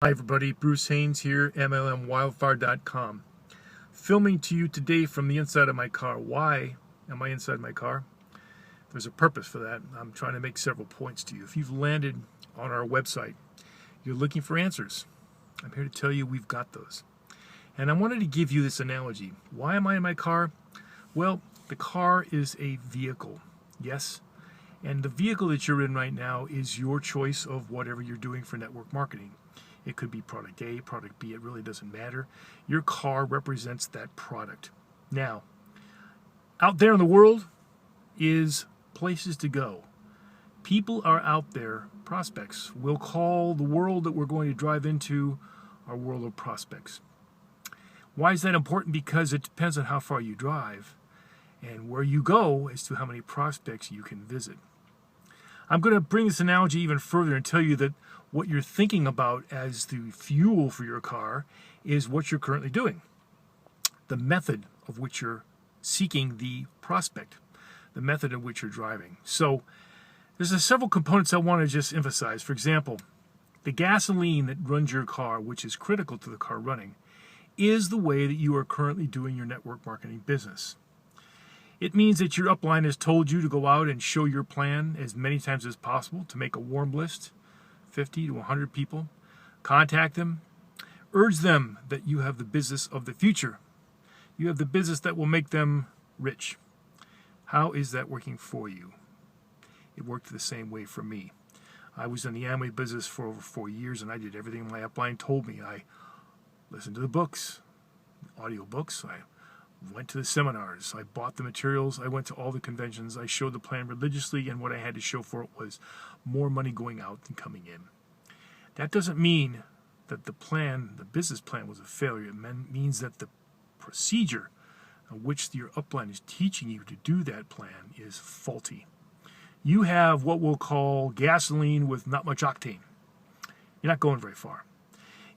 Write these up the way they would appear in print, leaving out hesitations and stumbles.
Hi everybody, Bruce Haynes here, mlmwildfire.com. Filming to you today from the inside of my car. Why am I inside my car? There's a purpose for that. I'm trying to make several points to you. If you've landed on our website, you're looking for answers. I'm here to tell you we've got those. And I wanted to give you this analogy. Why am I in my car? Well, the car is a vehicle, yes. And the vehicle that you're in right now is your choice of whatever you're doing for network marketing. It could be product A, product B, it really doesn't matter. Your car represents that product. Now, out there in the world is places to go. People are out there, prospects. We'll call the world that we're going to drive into our world of prospects. Why is that important? Because it depends on how far you drive and where you go as to how many prospects you can visit. I'm going to bring this analogy even further and tell you that what you're thinking about as the fuel for your car is what you're currently doing. The method of which you're seeking the prospect, the method in which you're driving. So there's several components I want to just emphasize. For example, the gasoline that runs your car, which is critical to the car running, is the way that you are currently doing your network marketing business. It means that your upline has told you to go out and show your plan as many times as possible to make a warm list, 50 to 100 people, contact them, urge them that you have the business of the future. You have the business that will make them rich. How is that working for you? It worked the same way for me. I was in the Amway business for over 4 years, and I did everything my upline told me. I listened to the books, audio books. I went to the seminars. I bought the materials. I went to all the conventions. I showed the plan religiously, and what I had to show for it was more money going out than coming in. That doesn't mean that the plan, the business plan, was a failure. It means that the procedure on which your upline is teaching you to do that plan is faulty. You have what we'll call gasoline with not much octane. You're not going very far.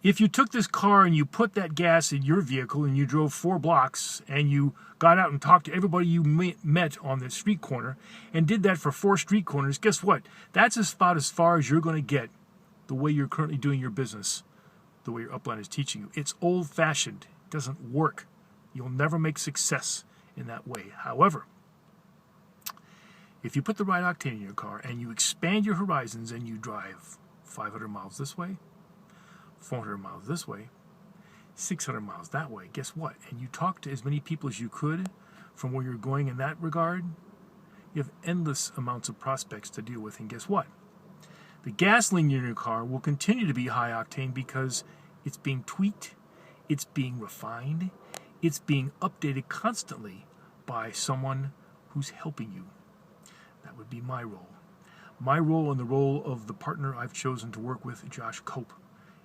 If you took this car and you put that gas in your vehicle and you drove 4 blocks and you got out and talked to everybody you met on the street corner and did that for 4 street corners, guess what? That's about as far as you're going to get the way you're currently doing your business, the way your upline is teaching you. It's old-fashioned. It doesn't work. You'll never make success in that way. However, if you put the right octane in your car and you expand your horizons and you drive 500 miles this way, 400 miles this way, 600 miles that way, guess what? And you talk to as many people as you could from where you're going in that regard, you have endless amounts of prospects to deal with. And guess what? The gasoline in your car will continue to be high octane because it's being tweaked, it's being refined, it's being updated constantly by someone who's helping you. That would be my role. My role and the role of the partner I've chosen to work with, Josh Cope,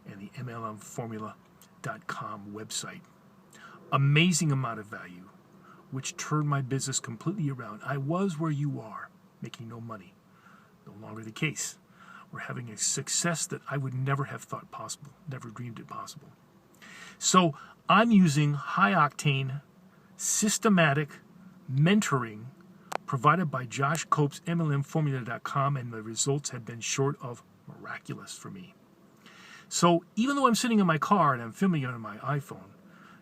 and the mlmwildfire.com website. Amazing amount of value, which turned my business completely around. I was where you are, making no money. No longer the case. We're having a success that I would never have thought possible, never dreamed it possible. So I'm using high-octane, systematic mentoring provided by Josh Cope's mlmwildfire.com, and the results have been short of miraculous for me. So even though I'm sitting in my car and I'm filming it on my iPhone,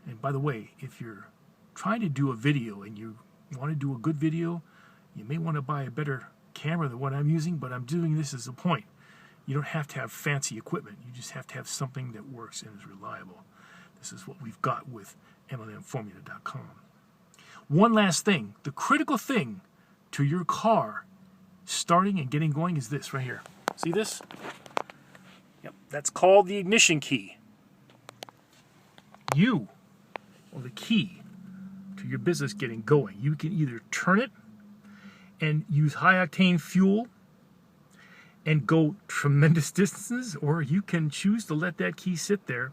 and by the way, if you're trying to do a video and you want to do a good video, you may want to buy a better camera than what I'm using, but I'm doing this as a point. You don't have to have fancy equipment. You just have to have something that works and is reliable. This is what we've got with mlmwildfire.com. One last thing. The critical thing to your car starting and getting going is this right here. See this? Yep, that's called the ignition key. You are the key to your business getting going. You can either turn it and use high-octane fuel and go tremendous distances, or you can choose to let that key sit there,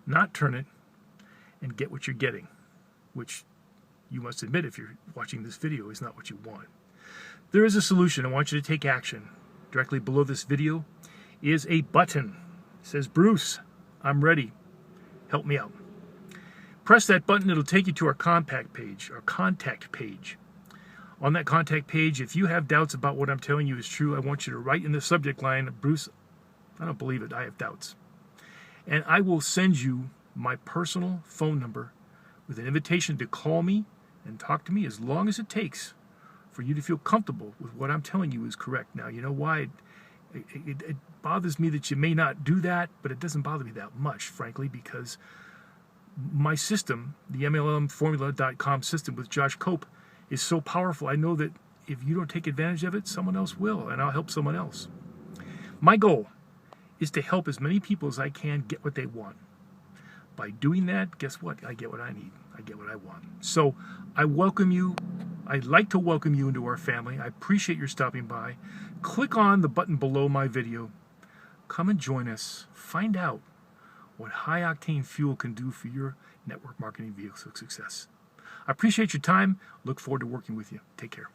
not turn it, and get what you're getting, which you must admit, if you're watching this video, is not what you want. There is a solution. I want you to take action. Directly below this video is a button. It says, Bruce, I'm ready. Help me out. Press that button. It'll take you to our contact page. On that contact page, if you have doubts about what I'm telling you is true, I want you to write in the subject line, Bruce, I don't believe it, I have doubts. And I will send you my personal phone number with an invitation to call me and talk to me as long as it takes for you to feel comfortable with what I'm telling you is correct. Now, you know why it bothers me that you may not do that, but it doesn't bother me that much, frankly, because my system, the mlmwildfire.com system with Josh Cope, is so powerful. I know that if you don't take advantage of it, someone else will, and I'll help someone else. My goal is to help as many people as I can get what they want. By doing that, guess what? I get what I need. I get what I want. So I welcome you. I'd like to welcome you into our family. I appreciate your stopping by. Click on the button below my video. Come and join us. Find out what high-octane fuel can do for your network marketing vehicle success. I appreciate your time. Look forward to working with you. Take care.